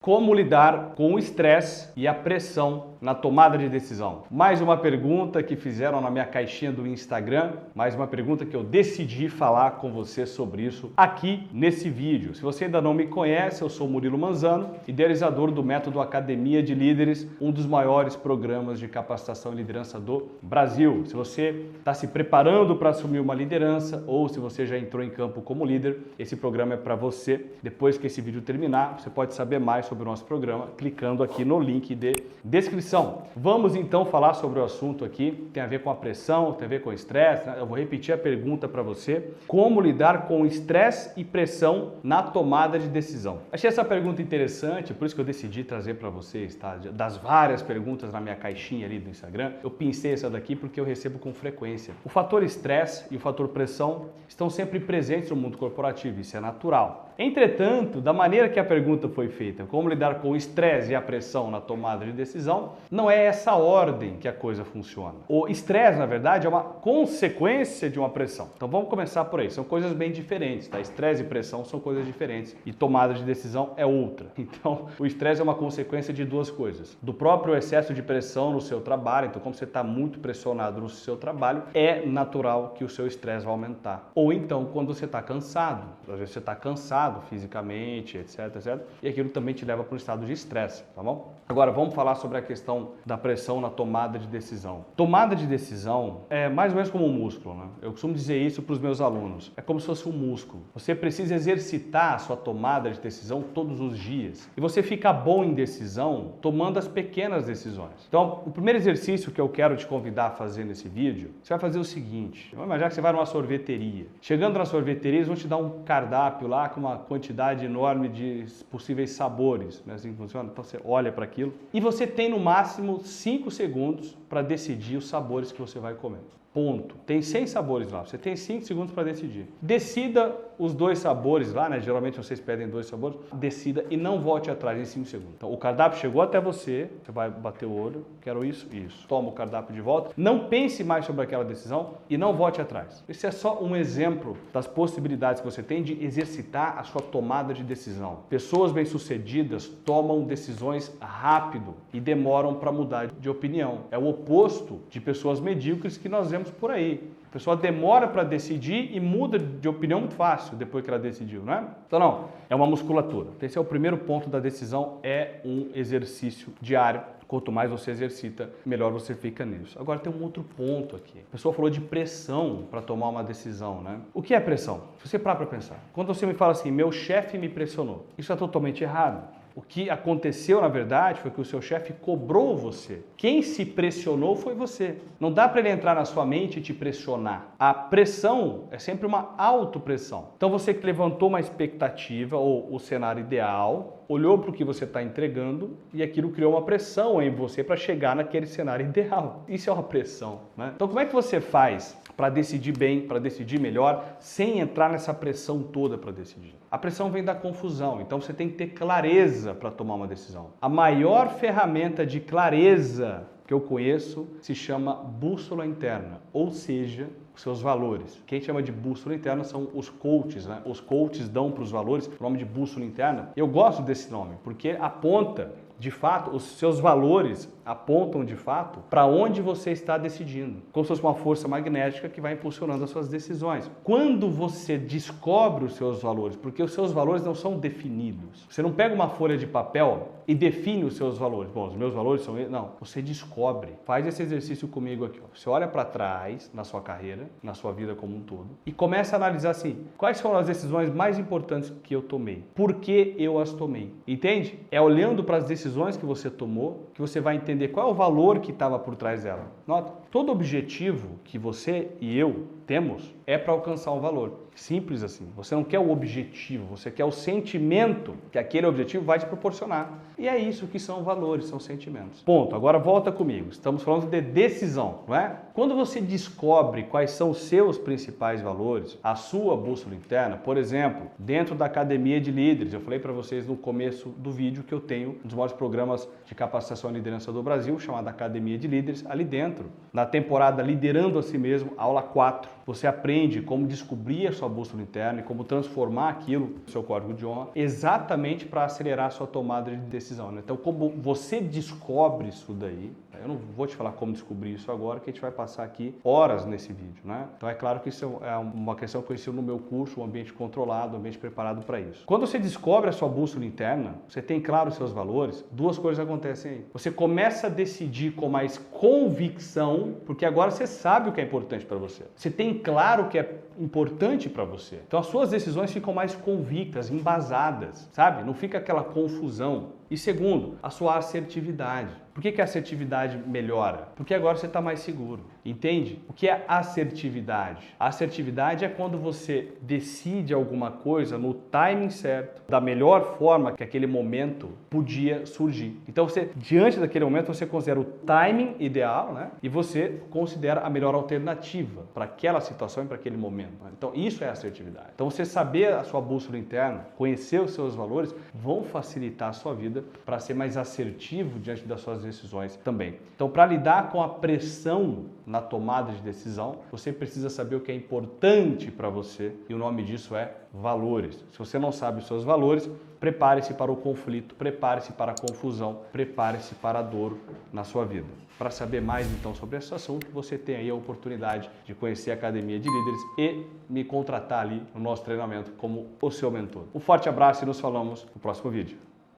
Como lidar com o estresse e a pressão na tomada de decisão? Mais uma pergunta que fizeram na minha caixinha do Instagram, mais uma pergunta que eu decidi falar com você sobre isso aqui nesse vídeo. Se você ainda não me conhece, eu sou Murilo Manzano, idealizador do Método Academia de Líderes, um dos maiores programas de capacitação e liderança do Brasil. Se você está se preparando para assumir uma liderança ou se você já entrou em campo como líder, esse programa é para você. Depois que esse vídeo terminar, você pode saber mais sobre o nosso programa clicando aqui no link de descrição. Vamos então falar sobre o assunto aqui, tem a ver com a pressão, tem a ver com o estresse, né? Eu vou repetir a pergunta para você: como lidar com estresse e pressão na tomada de decisão? Achei essa pergunta interessante, por isso que eu decidi trazer para vocês, tá? Das várias perguntas na minha caixinha ali do Instagram, eu pensei essa daqui porque eu recebo com frequência. O fator estresse e o fator pressão estão sempre presentes no mundo corporativo, isso é natural. Entretanto, da maneira que a pergunta foi feita, como lidar com o estresse e a pressão na tomada de decisão, não é essa ordem que a coisa funciona. O estresse, na verdade, é uma consequência de uma pressão. Então vamos começar por aí. São coisas bem diferentes, tá? Estresse e pressão são coisas diferentes e tomada de decisão é outra. Então, o estresse é uma consequência de duas coisas. Do próprio excesso de pressão no seu trabalho, então como você está muito pressionado no seu trabalho, é natural que o seu estresse vai aumentar. Ou então, quando você está cansado. Às vezes você está cansado fisicamente, etc. E aquilo também te leva para um estado de estresse, tá bom? Agora, vamos falar sobre a questão da pressão na tomada de decisão. Tomada de decisão é mais ou menos como um músculo, né? Eu costumo dizer isso para os meus alunos. É como se fosse um músculo. Você precisa exercitar a sua tomada de decisão todos os dias. E você fica bom em decisão tomando as pequenas decisões. Então, o primeiro exercício que eu quero te convidar a fazer nesse vídeo, você vai fazer o seguinte. Vamos imaginar que você vai numa sorveteria. Chegando na sorveteria, eles vão te dar um cardápio lá com uma quantidade enorme de possíveis sabores, né? Assim que funciona. Então você olha para aquilo e você tem no máximo 5 segundos para decidir os sabores que você vai comer. Ponto. Tem 100 sabores lá, você tem 5 segundos para decidir. Decida os 2 sabores lá, né? Geralmente vocês pedem 2 sabores. Decida e não volte atrás em 5 segundos. Então o cardápio chegou até você, você vai bater o olho, quero isso. Toma o cardápio de volta. Não pense mais sobre aquela decisão e não volte atrás. Esse é só um exemplo das possibilidades que você tem de exercitar a sua tomada de decisão. Pessoas bem-sucedidas tomam decisões rápido e demoram para mudar de opinião. É o oposto de pessoas medíocres que nós vemos por aí. A pessoa demora para decidir e muda de opinião muito fácil depois que ela decidiu, não é? Então não, é uma musculatura. Esse é o primeiro ponto da decisão, é um exercício diário. Quanto mais você exercita, melhor você fica nisso. Agora tem um outro ponto aqui. A pessoa falou de pressão para tomar uma decisão, né? O que é pressão? Se você parar para pensar. Quando você me fala assim, meu chefe me pressionou, isso é totalmente errado. O que aconteceu, na verdade, foi que o seu chefe cobrou você. Quem se pressionou foi você. Não dá para ele entrar na sua mente e te pressionar. A pressão é sempre uma autopressão. Então você que levantou uma expectativa ou o cenário ideal, olhou para o que você está entregando e aquilo criou uma pressão em você para chegar naquele cenário ideal. Isso é uma pressão, né? Então como é que você faz para decidir bem, para decidir melhor, sem entrar nessa pressão toda para decidir? A pressão vem da confusão, então você tem que ter clareza para tomar uma decisão. A maior ferramenta de clareza que eu conheço se chama bússola interna, ou seja, os seus valores. Quem chama de bússola interna são os coaches, né? Os coaches dão para os valores o nome de bússola interna. Eu gosto desse nome, porque aponta, de fato, os seus valores apontam, de fato, para onde você está decidindo. Como se fosse uma força magnética que vai impulsionando as suas decisões. Quando você descobre os seus valores, porque os seus valores não são definidos. Você não pega uma folha de papel e define os seus valores. Bom, os meus valores são... Não, você descobre. Faz esse exercício comigo aqui. Ó. Você olha para trás na sua carreira, na sua vida como um todo, e começa a analisar assim, quais foram as decisões mais importantes que eu tomei? Por que eu as tomei? Entende? É olhando para as decisões que você tomou que você vai entender qual é o valor que estava por trás dela. Nota, todo objetivo que você e eu temos é para alcançar um valor. Simples assim. Você não quer o objetivo, você quer o sentimento que aquele objetivo vai te proporcionar. E é isso que são valores, são sentimentos. Ponto. Agora volta comigo. Estamos falando de decisão, não é? Quando você descobre quais são os seus principais valores, a sua bússola interna, por exemplo, dentro da Academia de Líderes, eu falei para vocês no começo do vídeo que eu tenho um dos maiores programas de capacitação e liderança do Brasil, chamado Academia de Líderes, ali dentro, na temporada Liderando a Si Mesmo, aula 4. você aprende como descobrir a sua bússola interna e como transformar aquilo no seu código de honra, exatamente para acelerar a sua tomada de decisão, né? Então, como você descobre isso daí, eu não vou te falar como descobrir isso agora, que a gente vai passar aqui horas nesse vídeo, né? Então é claro que isso é uma questão que eu ensino no meu curso, um ambiente controlado, um ambiente preparado para isso. Quando você descobre a sua bússola interna, você tem claro os seus valores, duas coisas acontecem aí. Você começa a decidir com mais convicção, porque agora você sabe o que é importante para você. Você tem claro o que é importante para você. Então as suas decisões ficam mais convictas, embasadas, sabe? Não fica aquela confusão. E segundo, a sua assertividade. Por que a assertividade melhora? Porque agora você está mais seguro. Entende? O que é assertividade? A assertividade é quando você decide alguma coisa no timing certo, da melhor forma que aquele momento podia surgir. Então você, diante daquele momento, você considera o timing ideal, né? E você considera a melhor alternativa para aquela situação e para aquele momento. Então isso é assertividade. Então você saber a sua bússola interna, conhecer os seus valores, vão facilitar a sua vida para ser mais assertivo diante das suas decisões também. Então, para lidar com a pressão na tomada de decisão, você precisa saber o que é importante para você e o nome disso é valores. Se você não sabe os seus valores, prepare-se para o conflito, prepare-se para a confusão, prepare-se para a dor na sua vida. Para saber mais então sobre esse assunto, você tem aí a oportunidade de conhecer a Academia de Líderes e me contratar ali no nosso treinamento como o seu mentor. Um forte abraço e nos falamos no próximo vídeo.